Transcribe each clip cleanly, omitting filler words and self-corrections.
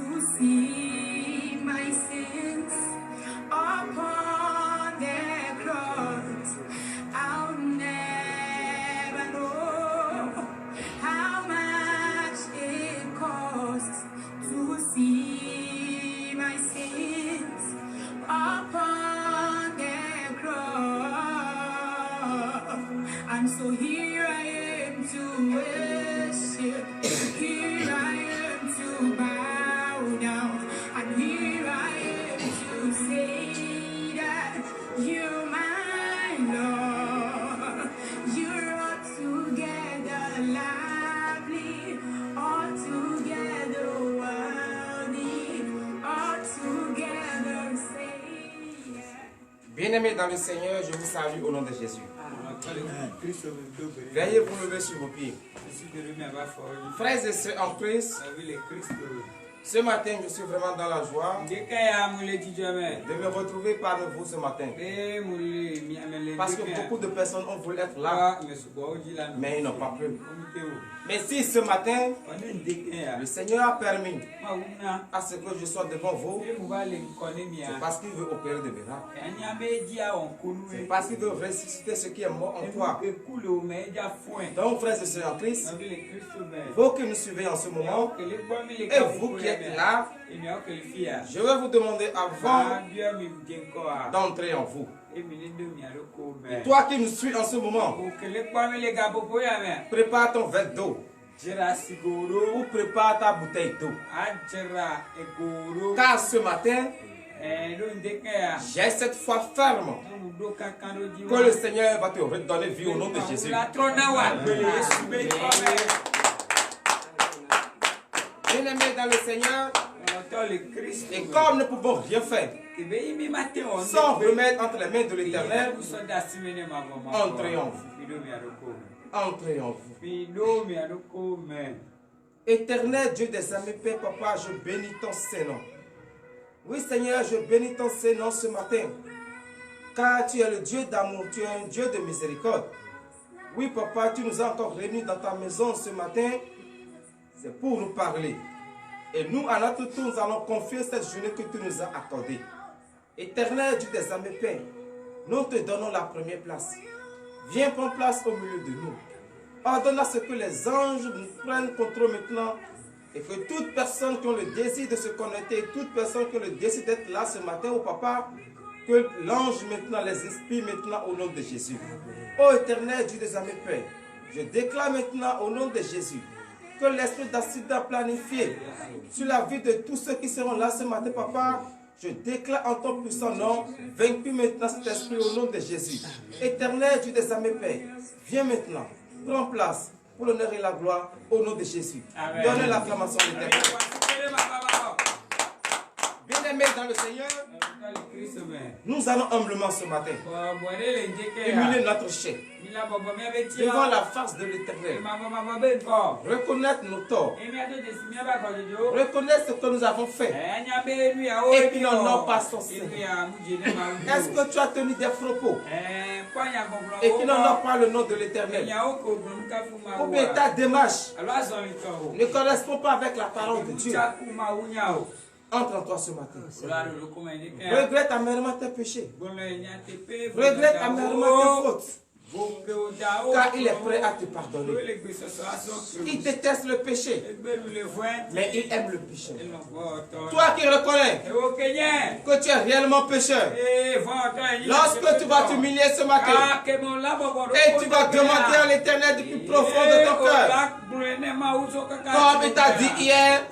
to see my sins upon the cross. I'll never know how much it costs to see my sins upon the cross. And so here I am to worship, here I am to bow down, and here I am to say that you're my Lord. You're altogether lovely, altogether worthy, altogether safe. Bien-aimés dans le Seigneur, je vous salue au nom de Jésus. Veuillez vous lever sur vos pieds. Frères et sœurs en Christ, ce matin, je suis vraiment dans la joie de me retrouver parmi vous ce matin. Parce que beaucoup de personnes ont voulu être là, mais ils n'ont pas pu. Mais si ce matin, le Seigneur a permis à ce que je sois devant vous, c'est parce qu'il veut opérer des miracles. C'est parce qu'il veut ressusciter ce qui est mort en toi. Donc, frères et sœurs en Christ, vous qui nous suivez en ce moment, et vous qui êtes là, je vais vous demander avant d'entrer en vous. Et toi qui nous suis en ce moment, prépare ton verre d'eau ou prépare ta bouteille d'eau. Car ce matin, j'ai cette foi ferme que le Seigneur va te redonner vie au nom de Jésus. Bien-aimés dans le Seigneur, et comme nous ne pouvons rien faire sans remettre entre les mains de l'Éternel, entrez en vous. Entrez en vous. Éternel Dieu des armées, Père, Papa, je bénis ton Saint-Nom. Oui, Seigneur, je bénis ton Saint-Nom ce matin. Car tu es le Dieu d'amour, tu es un Dieu de miséricorde. Oui, Papa, tu nous as encore réunis dans ta maison ce matin. C'est pour nous parler. Et nous, à notre tour, nous allons confier cette journée que tu nous as accordée. Éternel Dieu des armées, Père, nous te donnons la première place. Viens prendre place au milieu de nous. Ordonne à ce que les anges nous prennent contrôle maintenant. Et que toute personne qui a le désir de se connecter, toute personne qui a le désir d'être là ce matin, au Papa, que l'ange maintenant les inspire maintenant au nom de Jésus. Ô éternel Dieu des armées, Père, je déclare maintenant au nom de Jésus que l'esprit d'accident planifié sur la vie de tous ceux qui seront là ce matin, Papa, je déclare en ton puissant nom, vaincu maintenant cet esprit au nom de Jésus. Éternel Dieu des armées, Père, viens maintenant, prends place pour l'honneur et la gloire au nom de Jésus. Donnez l'acclamation de l'Éternel. Bien-aimés dans le Seigneur, nous allons humblement ce matin humilier notre chair devant la face de l'Éternel, reconnaître nos torts, reconnaître ce que nous avons fait et qui n'en ont pas censé. Est-ce que tu as tenu des propos et qui n'en ont pas le nom de l'Éternel? Ou bien ta démarche ne correspond pas avec la parole de Dieu? Entre en toi ce matin. Regrette amèrement tes péchés. Regrette amèrement tes fautes. Car il est prêt à te pardonner. Il déteste le péché, mais il aime le péché. Toi qui reconnais que tu es réellement pécheur, lorsque tu vas t'humilier ce matin et tu vas demander à l'Éternel du plus profond de ton cœur, comme il t'a dit hier,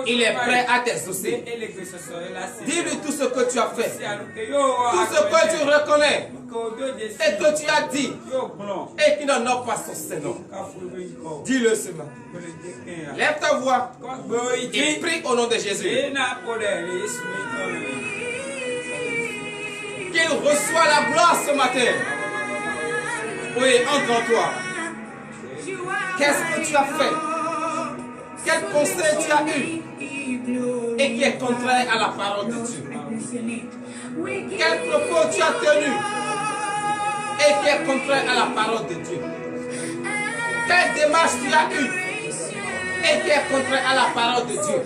il est prêt à t'exaucer. Dis-lui tout ce que tu as fait, tout ce que tu reconnais et que tu as dit et qui n'en a pas son Seigneur. Dis-le ce matin. Lève ta voix et prie au nom de Jésus. Qu'il reçoit la gloire ce matin. Oui, entre en toi. Qu'est-ce que tu as fait? Quel conseil tu as eu et qui est contraire à la parole de Dieu? Quel propos tu as tenu et qui est contraire à la parole de Dieu? Quelle démarche tu as eue et qui est contraire à la parole de Dieu.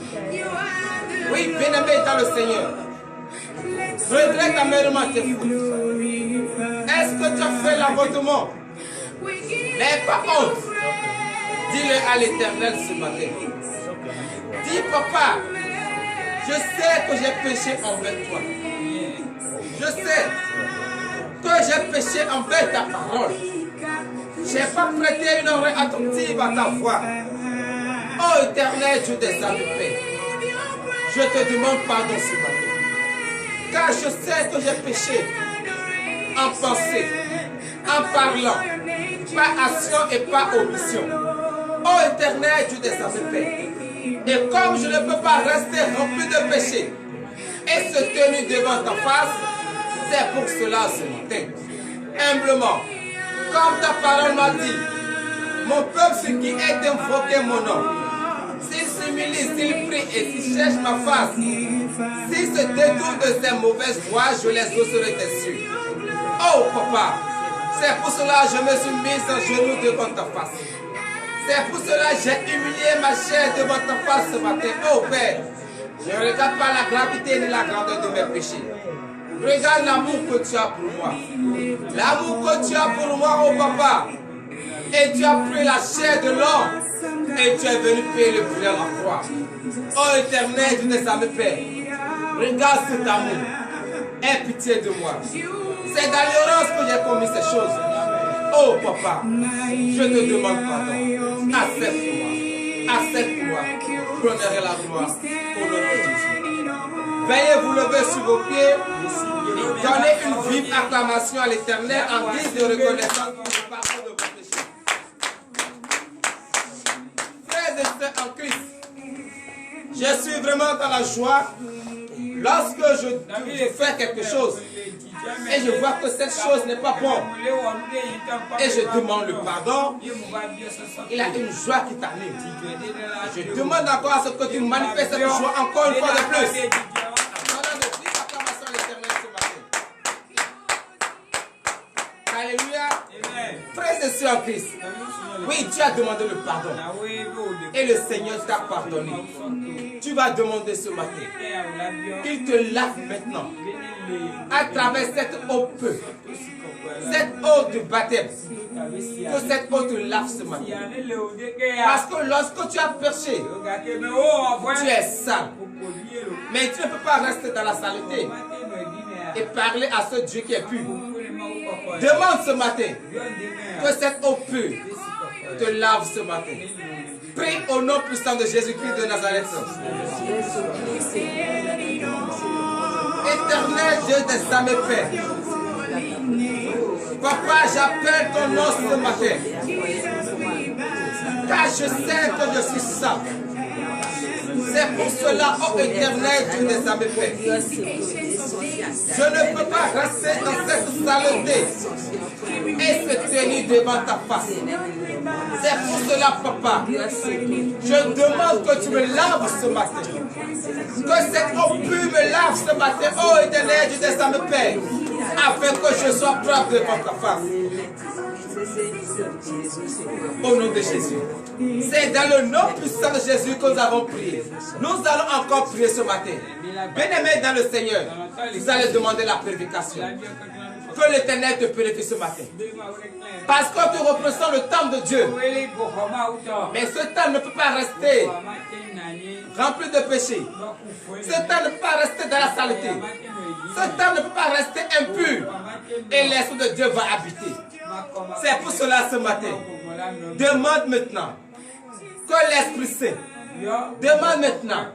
Oui, bien-aimé dans le Seigneur, regrette amèrement tes fautes. Est-ce que tu as fait l'avortement? N'aie pas honte. Dis-le à l'Éternel ce matin. Dis, papa, je sais que j'ai péché envers toi. Je sais que j'ai péché envers ta parole. Je n'ai pas prêté une oreille attentive à ta voix. Oh Éternel Dieu des âmes de paix, je te demande pardon ce matin. Car je sais que j'ai péché en pensée, en parlant, par action et par omission. Oh Éternel Dieu des âmes de paix. Et comme je ne peux pas rester rempli de péché et se tenir devant ta face, c'est pour cela ce matin, humblement, comme ta parole m'a dit, mon peuple, ce qui est invoqué mon nom, s'il s'humilie, s'il prie et s'il cherche ma face, s'il se détourne de ses mauvaises voies, je les osserai tes cieux. Oh papa, c'est pour cela que je me suis mis en genoux devant ta face. C'est pour cela que j'ai humilié ma chair devant ta face ce matin. Oh Père, je ne regarde pas la gravité ni la grandeur de mes péchés. Regarde l'amour que tu as pour moi. L'amour que tu as pour moi, oh papa. Et tu as pris la chair de l'homme. Et tu es venu payer le prix à la croix. Oh Éternel, tu ne savais pas. Regarde cet amour. Aie pitié de moi. C'est dans l'ignorance que j'ai commis ces choses. Oh papa, je te demande pardon. Accepte-moi. Accepte-moi. L'honneur et la gloire au nom de Jésus. Veuillez vous lever sur vos pieds et donner une vive acclamation à l'Éternel en guise de reconnaissance pour le pardon de vos péchés. Frères et sœurs en Christ, je suis vraiment dans la joie lorsque je fais quelque chose et je vois que cette chose n'est pas bonne et je demande le pardon, il y a une joie qui t'anime. Je demande encore à ce que tu manifestes cette joie encore une fois de plus. Alléluia. Frères et sœurs en Christ, oui, tu as demandé le pardon et le Seigneur t'a pardonné. Tu vas demander ce matin qu'il te lave maintenant à travers cette eau peu, cette eau de baptême, que cette eau te lave ce matin. Parce que lorsque tu as péché, tu es sale. Mais tu ne peux pas rester dans la saleté et parler à ce Dieu qui est pur. Demande ce matin que cette eau pure te lave ce matin. Prie au nom puissant de Jésus-Christ de Nazareth. Éternel Dieu des âmes et Père, papa, j'appelle ton nom ce matin, car je sais que je suis sale. C'est pour cela, ô Éternel Dieu des âmes et Père, je ne peux pas rester dans cette saleté et se tenir devant ta face. C'est pour cela, papa, je demande que tu me laves ce matin. Que cette eau pure me lave ce matin, ô Éternel Dieu des âmes et Père, afin que je sois propre devant ta face. Au nom de Jésus. C'est dans le nom puissant de Jésus que nous avons prié. Nous allons encore prier ce matin. Bien-aimés dans le Seigneur, vous allez demander la purification. Que l'Éternel te purifie ce matin. Parce que tu représentes le temps de Dieu. Mais ce temps ne peut pas rester rempli de péché. Ce temps ne peut pas rester dans la saleté. Ce temps ne peut pas rester impur. Et l'Esprit de Dieu va habiter. C'est pour cela ce matin, demande maintenant que l'Esprit Saint, demande maintenant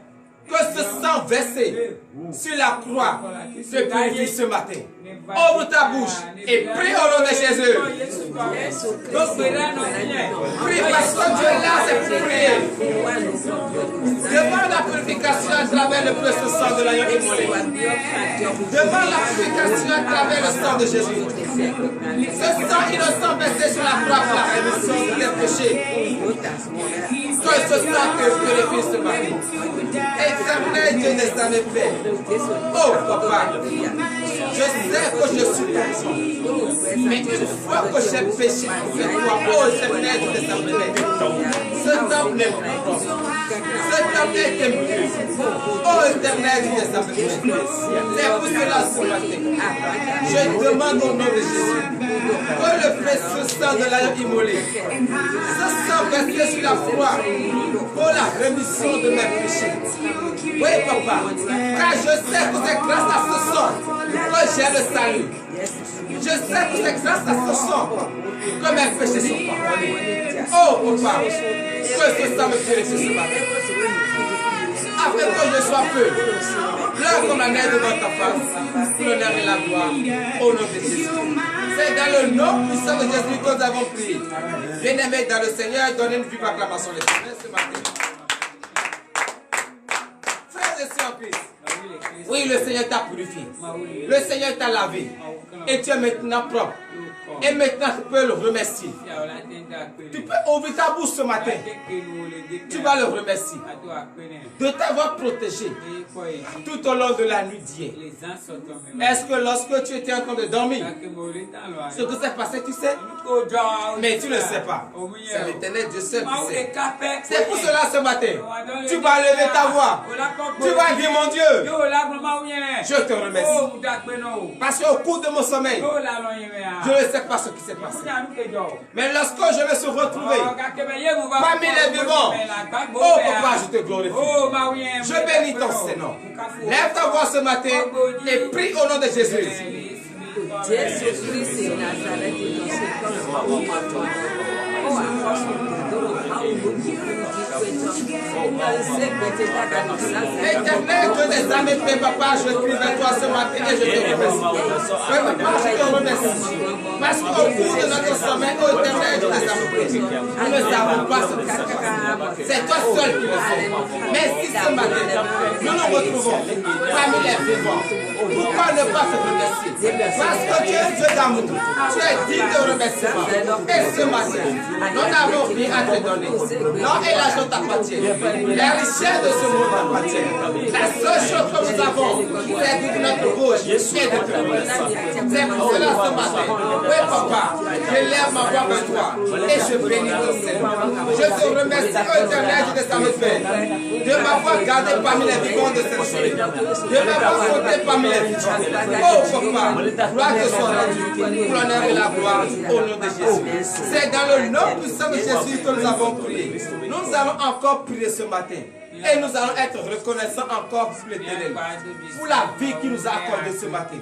que ce sang versé sur la croix te purifie ce matin. Ouvre ta bouche et prie au nom de Jésus. Prie parce que Dieu est là, c'est pour prier. Demande la purification à travers le précieux sang de l'agneau immolé. Demande la purification à travers le sang de Jésus. Ce sang innocent versé sur la croix pour la rémission des péchés. Que ce sang te purifie ce matin. Éternel Dieu des armées, Père. Oh, Papa, je sais que je suis pécheur. Mais une fois que j'ai péché avec toi, oh, Éternel des armées, ce temple n'est plus propre. Ce temple est impur. Oh, Éternel des armées, c'est pour cela ce matin. Je demande au nom de Jésus que le précieux sang de l'agneau immolé, ce sang versé sur la croix, pour la rémission de mes péchés. Oui, Papa, car je sais que c'est grâce à ce sang que j'ai le salut. Je sais que c'est grâce à ce sang que mes péchés sont pardonnés. Oh, Papa, que ce sang me purifie ce matin. Afin que je sois peu, plein comme la neige devant ta face, pour l'honneur et la gloire, au nom de Jésus. C'est dans le nom puissant de Jésus que nous avons prié. Bien-aimés dans le Seigneur, donnez une vive acclamation à l'Éternel ce matin. Frères et sœurs en Christ, oui, le Seigneur t'a purifié. Le Seigneur t'a lavé. Et tu es maintenant propre. Et maintenant, tu peux le remercier. Tu peux ouvrir ta bouche ce matin. Tu vas le remercier de t'avoir protégé tout au long de la nuit d'hier. Est-ce que lorsque tu étais en train de dormir, ce que s'est passé, tu sais? Mais tu ne le sais pas. C'est l'Éternel Dieu seul qui sait. C'est pour cela ce matin, tu vas lever ta voix. Tu vas dire, mon Dieu, je te remercie. Parce qu'au cours de mon sommeil, je ne sais pas ce qui s'est passé. Mais lorsque je me suis retrouvé parmi les vivants, oh Papa, je te glorifie. Je bénis ton Seigneur. Lève ta voix ce matin et prie au nom de Jésus. Éternel Dieu des armées, Papa, je crie vers toi ce matin et je te remercie. Papa, je te remercie. Parce qu'au cours de notre sommeil, ô Éternel Dieu des armées, nous ne savons pas ce qui se passe. C'est toi seul qui le sais. Mais si ce matin, nous nous retrouvons parmi les vivants, pourquoi ne pas te remercier? Parce que tu es Dieu d'amour. Tu es digne de remerciement. Et ce matin, nous n'avons rien à te donner. Non, et l'argent t'appartient. La richesse de ce monde t'appartient. La seule chose que nous avons, c'est de notre bouche et de te remercier. C'est pour cela ce matin. Oui, Papa, je lève ma voix vers toi et je bénis ton Seigneur. Je te remercie, Éternel, de ta paix, de m'avoir gardé parmi les vivants de cette journée, de m'avoir sauté parmi les vivants. Oh, Papa, gloire te soit rendue, l'honneur et la gloire au nom de Jésus. C'est dans le nom puissant de Jésus que nous avons prié. Nous allons encore prier ce matin. Et nous allons être reconnaissants encore pour l'Éternel, pour la vie qu'il nous a accordée ce matin,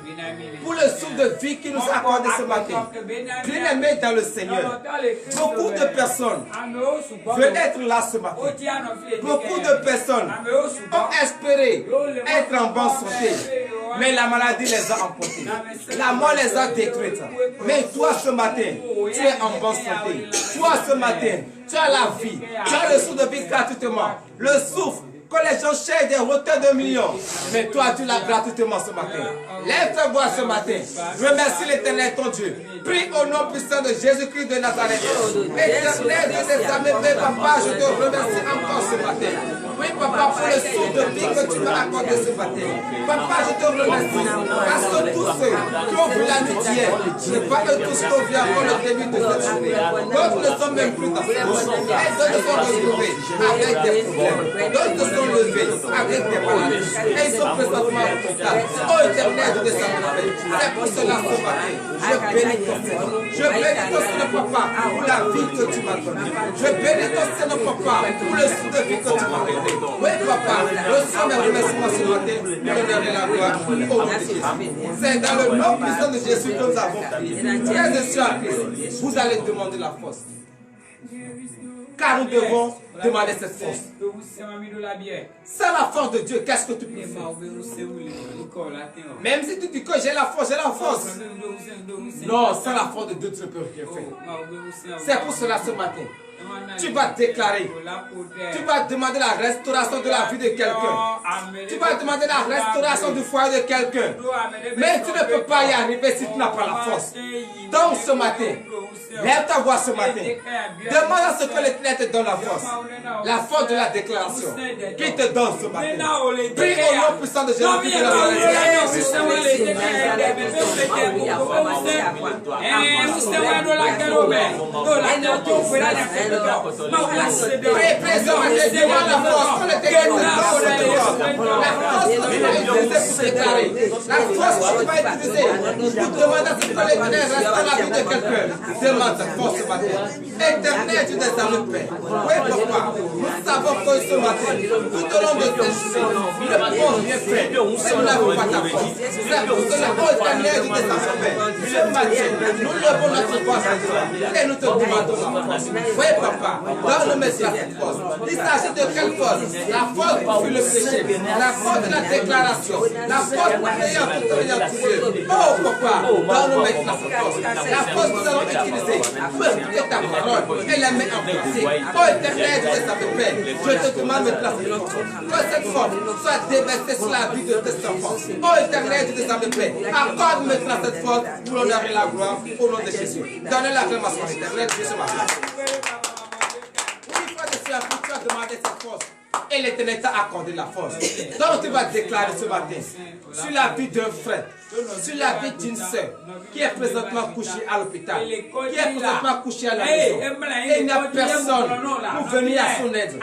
pour le souffle de vie qu'il nous a accordé ce matin. Bien-aimés dans le Seigneur, beaucoup de personnes veulent être là ce matin. Beaucoup de personnes ont espéré être en bonne santé, mais la maladie les a emportés. La mort les a détruites. Mais toi ce matin, tu es en bonne santé. Toi ce matin, tu as la vie. Tu as le souffle de vie gratuitement. Le souffle que les gens cherchent des hauteurs de millions. Mais toi, tu l'as gratuitement ce matin. Lève ta voix ce matin. Remercie l'Éternel ton Dieu. Prie au nom puissant de Jésus-Christ de Nazareth. Éternel Dieu des armées, Papa, je te remercie encore ce matin. Oui, Papa, pour le souffle de vie que tu m'as accordé ce matin. Papa, je te remercie. Parce que tous ceux qui ont vu la nuit d'hier, ce n'est pas eux tous qui ont vu encore le début de cette journée. D'autres ne sont même plus dans ce monde. Et d'autres sont retrouvés avec des problèmes. D'autres sont levés avec des maladies. Et ils sont présentement au hôpital. Oh, Éternel, Dieu des armées, c'est pour cela ce matin. Je bénis ton Seigneur. Je bénis ton Seigneur, Papa, pour la vie que tu m'as donnée. Je bénis ton Seigneur, Papa, pour le souffle de vie que tu m'as donné. Oui, Papa, reçois mes remerciements ce matin, l'honneur et la gloire au nom de Jésus. C'est dans le nom puissant de Jésus que nous avons prié. Frères et sœurs, vous allez demander la force. Car nous devons demander cette force. Sans la force de Dieu, qu'est-ce que tu peux faire? Même si tu dis que j'ai la force, j'ai la force. Non, sans la force de Dieu, tu ne peux rien faire. C'est pour cela ce matin. Tu vas déclarer. Tu vas demander la restauration de la vie de quelqu'un. Tu vas demander la restauration du foyer de quelqu'un. Mais tu ne peux pas y arriver si tu n'as pas la force. Donc ce matin, lève ta voix ce matin. Demande à ce que l'Éternel te donne la force. La force de la déclaration. Qui te donne ce matin. Prie au nom puissant de Jésus de la force que tu vas utiliser pour demander à ce que l'Éternel reste dans la vie de quelqu'un. Demande cette force ce matin. Éternel, tu des armes de paix. Oui, papa, nous savons que ce matin, tout au long de cette journée, le bon vient fait. Et nous n'avons pas ta force. C'est pour cela, oh Éternel, tu des armes de paix. Ce matin, nous levons notre voix à toi et nous te demandons la force. Oui, papa, donne-nous maintenant cette force. Il s'agit de quelle force? La force pour fuir le péché, la force de la déclaration, la force pour prier en tout temps et en tout lieu. Oh papa, donne-nous maintenant cette force. La force que nous allons utiliser pour écouter ta parole et la mettre en pratique. Oh Éternel, tu sais, ça me plaît. Je te demande maintenant cette force. Que cette force soit déversée sur la vie de tes enfants. Oh Éternel, tu sais, ça me plaît. Accorde maintenant cette force pour l'honneur et la gloire au nom de Jésus. Donnez l'acclamation éternelle, Jésus m'appelle. Oui, frère de soeur, tu as demandé cette force. Et l'Éternel t'a accordé la force. Donc tu vas déclarer ce matin sur la vie d'un frère, sur la vie d'une soeur qui est présentement couchée à l'hôpital, qui est présentement couchée à la maison. Et il n'y a personne pour venir à son aide.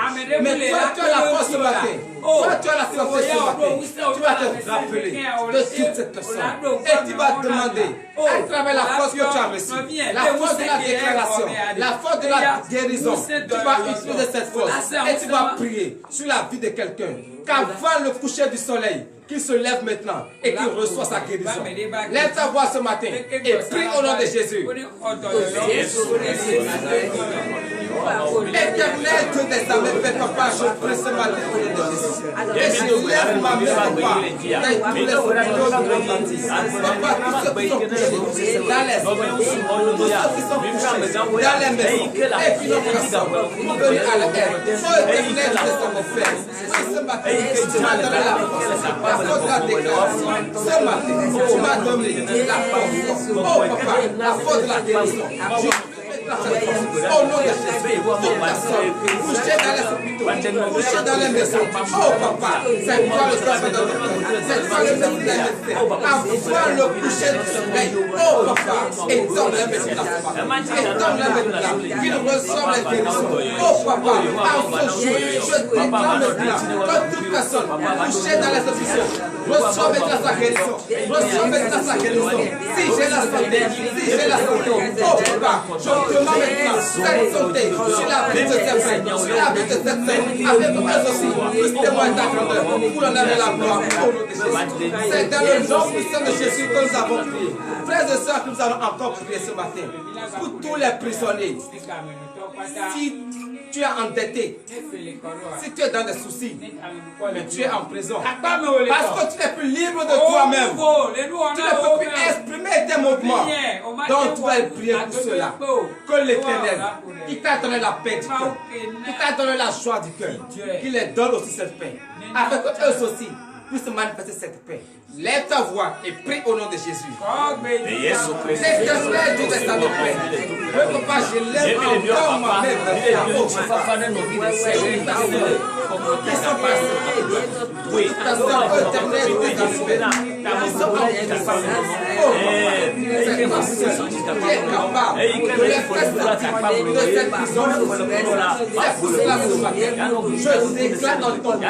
Mais toi, tu as la force ce matin. Toi, tu as la force ce matin. Tu vas te rappeler de toute cette personne. Et tu vas demander, à travers la force que tu as reçue, la force de la déclaration, la force de la guérison, tu vas utiliser cette force et tu vas prier sur la vie de quelqu'un, qu'avant le coucher du soleil, qu'il se lève maintenant et qu'il reçoit sa guérison. Lève ta voix ce matin et prie au nom de Jésus. Éternel Dieu des armées, Père Papa, je prie ce matin au nom de Jésus. Et je lève ma main, Papa, dans tous les hôpitaux de notre bâtisse. Papa, tous ceux qui sont couchés dans les hôpitaux, tous ceux qui sont couchés dans les maisons, et puis nos personnes, pour venir à l'aide. Oh Éternel Dieu des armées, Père, ce matin, tu m'as donné la force de la déclaration. Ce matin, tu m'as donné la force. Oh Papa, la force de la guérison. Au nom de Jésus, toute personne couchée dans les hôpitaux, couchée dans les maisons. Oh papa, c'est toi le travail de notre cœur, c'est toi le médecin des médecins. Avoir le coucher du soleil. Oh papa, et donne les médecins. Et donne les médecins. Qu'ils reçoivent les guérisons. Oh papa, en ce jour, je déclare maintenant que toute personne couchée dans les hôpitaux reçoit maintenant sa guérison. Reçoit maintenant sa guérison. Si j'ai la santé, si j'ai la santé. Oh papa, je demande maintenant cette santé sur la vie de cette femme, sur la vie de cette femme, avec eux aussi, plus témoin de ta grandeur, pour l'honneur et la gloire au nom de Jésus. C'est dans le nom puissant de Jésus que nous avons prié. Frères et sœurs, nous allons encore prier ce matin pour tous les prisonniers. Si tu es endetté, si tu es dans des soucis, mais tu es en prison, parce que tu n'es plus libre de toi-même, tu ne peux plus exprimer tes mouvements. Donc tu vas prier pour cela. Que l'Éternel, qui t'a donné la paix du cœur, qui t'a donné la joie du cœur, qu'il les donne aussi cette paix, afin que eux aussi puissent manifester cette paix. Lève ta voix et prie au nom de Jésus. Éternel Dieu des armées, je ne peux pas, je lève encore ma main vers ta haute. Qui sont passés. Oui, ta soeur éternelle des armées. Ils sont en prison. Oh, c'est toi qui es capable de les faire sortir de cette prison. C'est pour cela ce matin, je déclare dans ton nom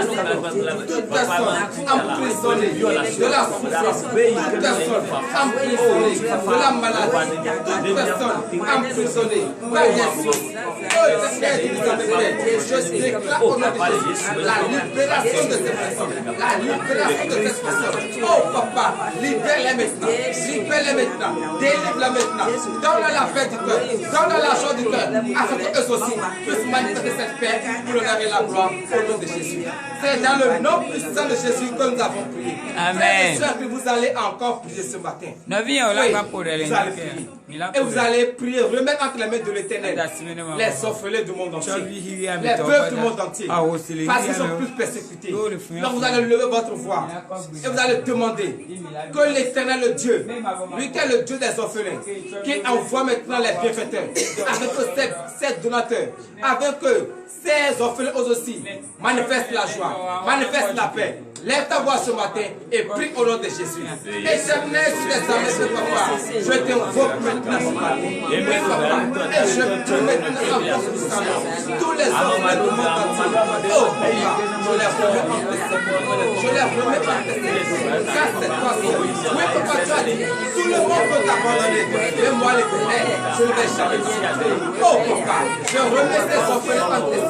toute personne emprisonnée de la souffrance, toute personne emprisonnée de la maladie, toute personne emprisonnée par des soucis. Oh, je déclare au nom de Jésus la libération de cette personne, la libération de cette personne. Oh papa, libère-les maintenant, libère-les maintenant, délivre-les maintenant, donne-leur la paix du cœur, donne-leur la joie du cœur, afin qu'eux aussi puissent manifester cette paix pour l'honneur et la gloire au nom de Jésus. C'est dans le nom puissant de Jésus que nous avons prié. Amen. Frères et sœurs, que vous allez encore prier ce matin. Oui, vous allez prier. Et vous allez prier, remettre entre les mains de l'Éternel les orphelins du monde entier, les veuves du monde entier, parce qu'ils sont plus persécutés. Donc vous allez lever votre voix et vous allez demander que l'Éternel, le Dieu, lui qui est le Dieu des orphelins, qui envoie maintenant les bienfaiteurs, avec ces donateurs, avec eux, ces orphelins aussi, manifeste la joie, manifeste la paix. Lève ta voix ce matin et prie au nom de Jésus. Éternel, sur les armées de papa, je t'invoque maintenant ce matin. Oui, papa, et je te mets maintenant en force du salon. Tous les orphelins du monde entier. Oh, papa, je les remets en tes. Je les remets en tes. Car cette fois-ci, oui, papa, tu as dit, tout le monde peut t'abandonner. Mais moi, l'Éternel, je ne vais jamais t'abandonner. Oh, papa, je remets ces orphelins en tes.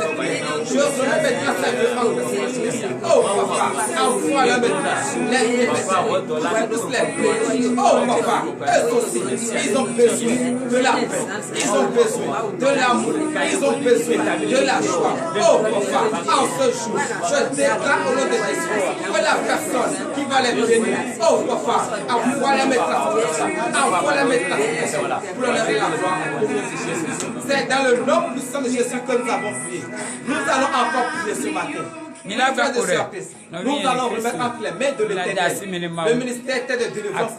Je remets maintenant ces enfants en tes. Oh, papa, envoie la maintenant les bienfaiteurs, tous les paix. Oh papa, eux aussi, ils ont besoin de la paix, ils ont besoin de l'amour, ils ont besoin de la joie. Oh papa, en ce jour, je déclare au nom de Jésus que la personne qui va les bénir, oh papa, envoie la maintenant, envoie la maintenant pour leur donner la joie au nom de Jésus. C'est dans le nom puissant de Jésus que nous avons prié. Nous allons encore prier ce matin. Nous allons remettre entre les mains de l'Éternel le ministère de délivrance.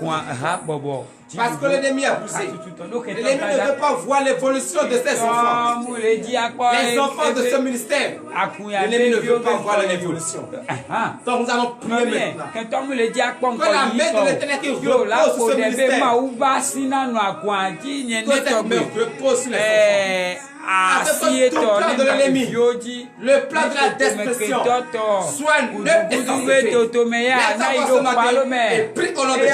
Parce que l'ennemi a poussé. L'ennemi ne veut pas voir l'évolution de ses enfants. Les enfants de ce ministère, l'ennemi ne veut pas voir l'évolution. Donc nous allons prier maintenant. Que la main de l'Éternel qui repose sur ce ministère, que cette main repose sur les enfants. Avec tout plan de l'ennemi, le plan de la destruction, soit ne déclenché. Laisse ta voix ce matin et prie au nom de Jésus.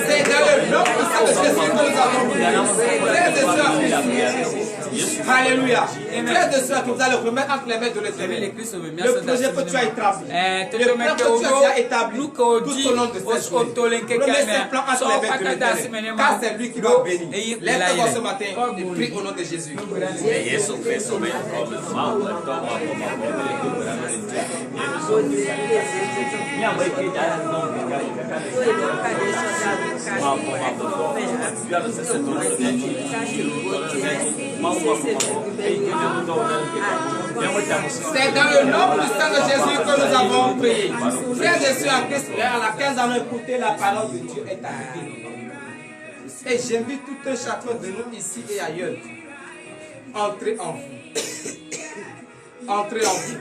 C'est dans le nom de Jésus que nous avons prié. Alléluia. Frères de soeurs que vous allez remettre entre les mains de l'Éternel. Le projet que tu as établi, le plan que tu as déjà établi tout au long de cette journée. Remets ce plan entre les mains de l'Éternel, car c'est lui qui va bénir. Lève-toi ce matin et prie au nom de Jésus. C'est dans le nom puissant de Jésus que nous avons prié. Frères et sœurs en Christ, à laquelle nous allons écouter la parole de Dieu est arrivée. Et j'invite tout un chacun de nous ici et ailleurs. Entrez en vous. Entrez en vous.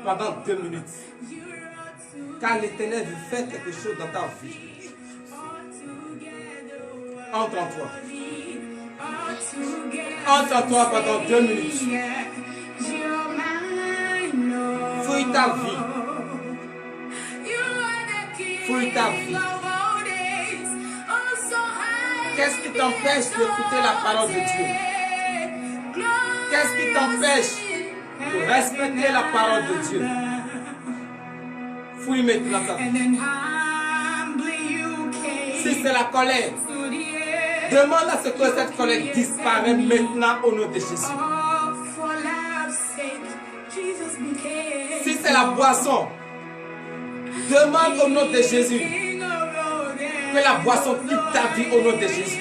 Pendant 2 minutes. Car l'Éternel veut faire quelque chose dans ta vie. Entre en toi. Entre en toi pendant 2 minutes. Fouille ta vie. Fouille ta vie. Qu'est-ce qui t'empêche d'écouter la parole de Dieu? Qu'est-ce qui t'empêche de respecter la parole de Dieu? Fouille maintenant ta vie. Si c'est la colère, demande à ce que cette colère disparaisse maintenant au nom de Jésus. Si c'est la boisson, demande au nom de Jésus que la boisson quitte ta vie au nom de Jésus.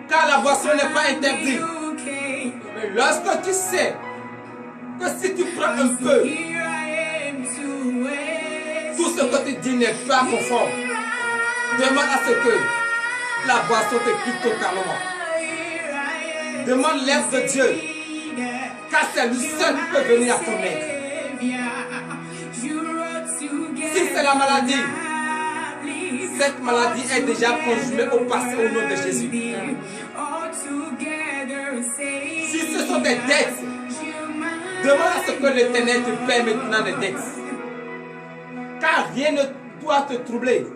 Car la boisson n'est pas interdite. Mais lorsque tu sais que si tu prends un peu, tout ce que tu dis n'est pas conforme, demande à ce que la boisson te quitte totalement. Demande l'aide de Dieu, car c'est lui seul qui peut venir à ton aide. Si c'est la maladie, cette maladie est déjà conjurée au passé au nom de Jésus. Si ce sont des dettes, demande à ce que l'Éternel te paie maintenant des dettes. Car rien ne doit te troubler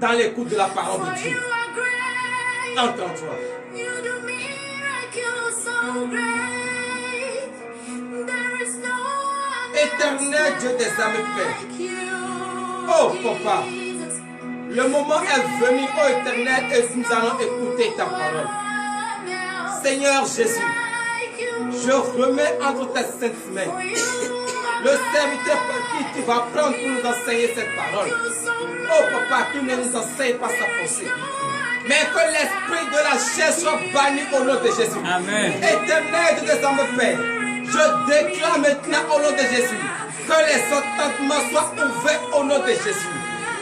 dans l'écoute de la parole de Dieu. entre en toi. Éternel Dieu des âmes, Père. Oh papa, le moment est venu, oh éternel, et nous allons écouter ta parole. Seigneur Jésus, je remets entre tes saintes mains le serviteur par qui tu vas prendre pour nous enseigner cette parole. Oh papa, qu'il ne nous enseigne pas sa pensée, mais que l'esprit de la chair soit banni au nom de Jésus. Amen. Éternel Dieu des âmes, Père, je déclare maintenant au nom de Jésus que les entendements soient ouverts au nom de Jésus.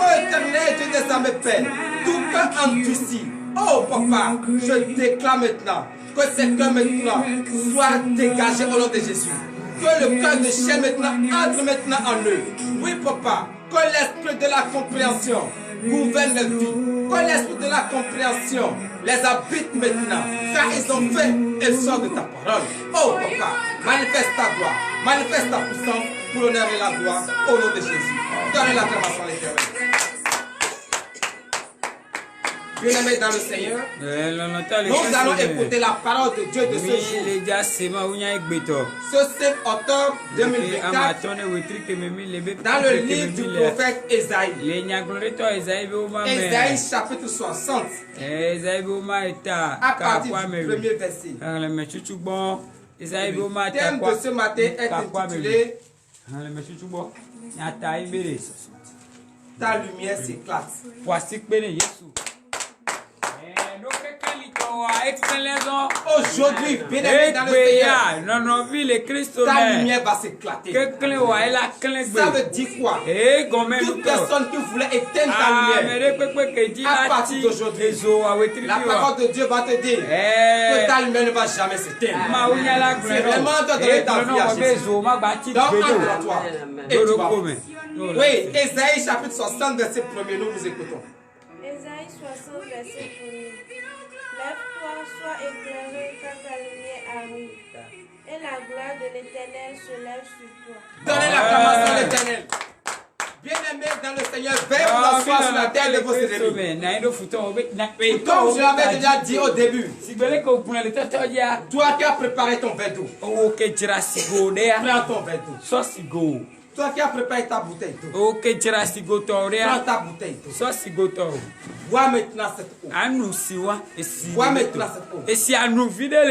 Oh éternel Dieu des âmes, Père, tout cœur endurci. Oh papa, je déclare maintenant que ces cœurs maintenant soient dégagés au nom de Jésus. Que le cœur de chair maintenant entre maintenant en eux. Oui papa, que l'esprit de la compréhension gouverne leur vie. Que l'esprit de la compréhension les habite maintenant. Car ils ont fait et sortent de ta parole. Oh papa, manifeste ta gloire, manifeste ta puissance pour l'honneur et la gloire au nom de Jésus. Donnez l'acclamation à l'Éternel. Bien-aimés dans le Seigneur, nous allons écouter la parole de Dieu de ce jour. Ce 7 octobre 2024, dans le livre du prophète Ésaïe. Ésaïe chapitre 60, à partir du premier verset. Le thème de ce matin est intitulé Ta lumière s'éclate. Aujourd'hui, bien-aimé dans le Seigneur, ta lumière va s'éclater. Ça veut dire quoi? Toute personne qui voulait éteindre ta lumière, à partir d'aujourd'hui, la parole de Dieu va te dire que ta lumière ne va jamais s'éteindre. C'est vraiment de donner ta vie à Jésus. Donc, entre-toi et tu vas. Oui, Ésaïe chapitre 60, verset 1er, nous vous écoutons. Ésaïe 60, verset 1er. Lève-toi, sois éclairé quand ta lumière arrive, et la gloire de l'Éternel se lève sur toi. Donnez l'acclamation à l'Éternel. Bien-aimés dans le Seigneur, veillez vous asseoir sur la terre de vos ennemis. Comme je l'avais déjà dit au début, toi qui as préparé ton verre d'eau, prends ton verre d'eau. Toi qui as préparé ta bouteille d'eau, prends ta bouteille d'eau. Bois maintenant cette eau. Bois maintenant cette eau.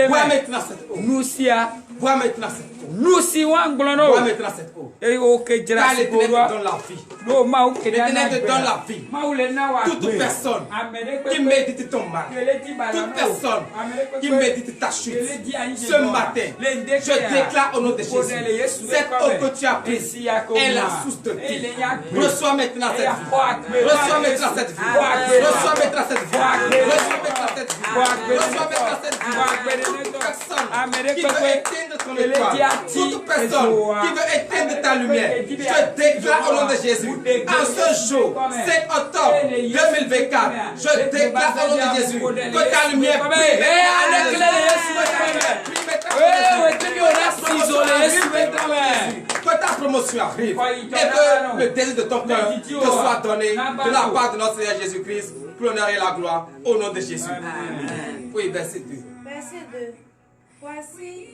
Bois maintenant cette eau. Bois maintenant cette eau. Bois maintenant cette eau. Car l'Éternel te donne la vie. L'Éternel te donne la vie. Toute personne qui médite ton mal, toute personne qui médite ta chute, ce matin, je déclare au nom de Jésus, cette eau que tu as prise est la source de vie. Reçois maintenant cette vie. Reçois maintenant cette vie. Reçois maintenant cette vie. Reçois maintenant cette vie. Reçois maintenant cette vie. Toute personne qui veut éteindre ton étoile, toute personne qui veut éteindre ta lumière, je déclare au nom de Jésus, en ce jour, 7 octobre 2024, je déclare au nom de Jésus que ta lumière brille. Que ta promotion arrive et que le désir de ton cœur te soit donné de la part de notre Seigneur Jésus-Christ pour l'honneur et la gloire au nom de Jésus. Oui, verset 2. Verset 2. Voici,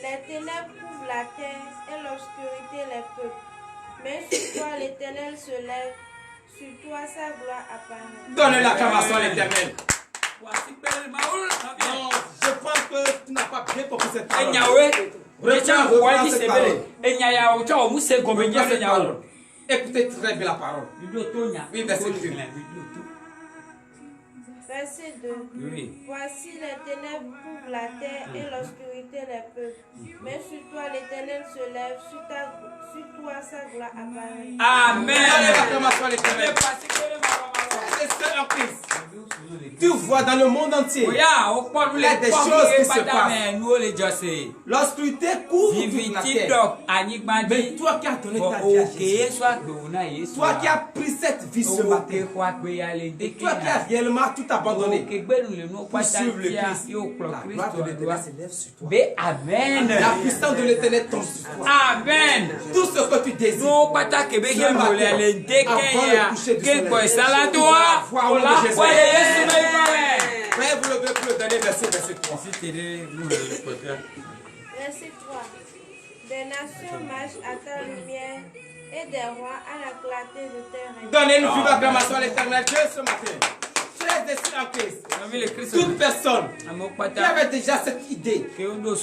les ténèbres couvrent la terre et l'obscurité les peuples. Mais sur toi l'Éternel se lève, sur toi sa gloire apparaît. Donnez l'acclamation à l'Éternel. Non, je pense que tu n'as pas bien compris cette parole. Reprends cette parole. Écoutez très bien la parole. Oui, verset 2. Verset 2. Voici les ténèbres couvrent la terre et l'obscurité les peuples. Mais sur toi l'Éternel se lève, sur toi sa gloire apparaît. Amen. Donnez l'acclamation à l'Éternel. C'est ça en Christ. Tu vois dans le monde entier, il y a des choses qui se passent. L'obscurité couvre toute la terre. Mais toi qui as donné ta vie à Jésus, toi qui as pris cette vie ce matin, et toi qui as réellement tout abandonné pour suivre le Christ, la gloire de l'Éternel s'élève sur toi. Amen. La puissance de l'Éternel tombe sur toi. Amen. Tout ce que tu désires, avant le coucher du soleil, voir au nom de Jésus. Frère, vous le Regardez verset 3. Verset 3. Des nations marchent à ta lumière et des rois à la clarté de tes règnes. Donnez-nous vive acclamation à l'Éternel Dieu ce matin. Chers esprits en Christ, toute personne qui avait déjà cette idée,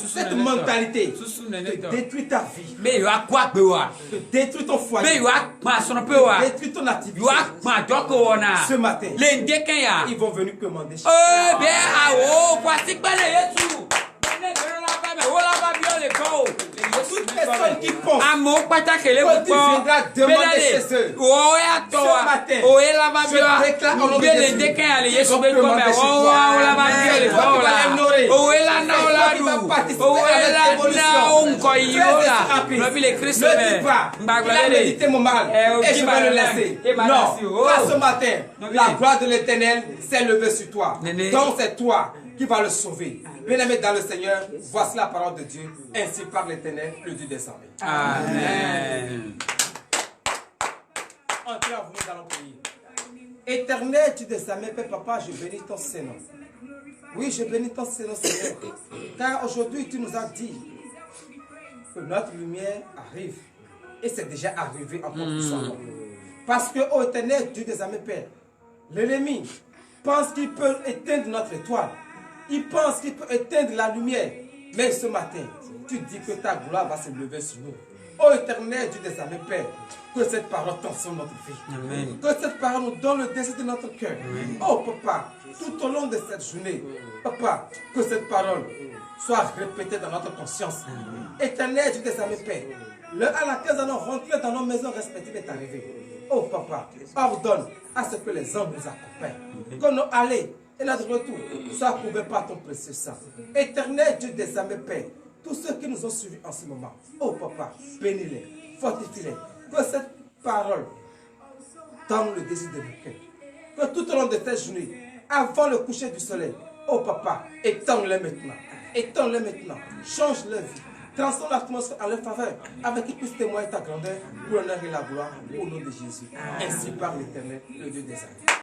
cette mentalité de détruire ta vie, de détruire ton foyer, de détruire ton activité, ce matin, ils vont venir commander. Toute personne qui pense que tu viendras demander chez eux ce matin, je déclare au nom de Jésus, ils vont commander chez toi. Tu vas ignorer. Tu vas participer à l'évolution. Ne dis pas, il a médité mon mal et je vais le laisser. Non, pas ce matin, la gloire de l'Éternel s'est levée sur toi. Donc c'est toi qui vas le sauver. Bien-aimés dans le Seigneur, voici la parole de Dieu, ainsi par l'Éternel, le Dieu des armées. Amen. Entrez en vous, nous allons prier. Éternel, Dieu des armées, Père Papa, je bénis ton Seigneur. Oui, je bénis ton Seigneur, Seigneur. Car aujourd'hui, tu nous as dit que notre lumière arrive. Et c'est déjà arrivé encore plus souvent. Parce que, ô Éternel, Dieu des armées, Père, l'ennemi pense qu'il peut éteindre notre étoile. Il pense qu'il peut éteindre la lumière. Mais ce matin, tu dis que ta gloire va se lever sur nous. Ô Éternel, Dieu des armées, Père, que cette parole transforme notre vie. Amen. Que cette parole nous donne le désir de notre cœur. Oh Papa, tout au long de cette journée, Papa, que cette parole soit répétée dans notre conscience. Éternel, Dieu des armées, Père, l'heure à laquelle nous allons rentrer dans nos maisons respectives est arrivée. Oh Papa, pardonne à ce que les hommes nous accompagnent. Que nos allées et notre retour soit prouvé par ton précieux sang. Éternel Dieu des armées, Père, tous ceux qui nous ont suivis en ce moment, oh Papa, bénis-les, fortifie-les, que cette parole donne le désir de nos cœurs. Que tout au long de cette journée, avant le coucher du soleil, oh Papa, étends-les maintenant, change leur vie, transforme l'atmosphère en leur faveur, avec qu'ils puissent témoigner ta grandeur pour l'honneur et la gloire au nom de Jésus. Ainsi par l'Éternel, le Dieu des armées.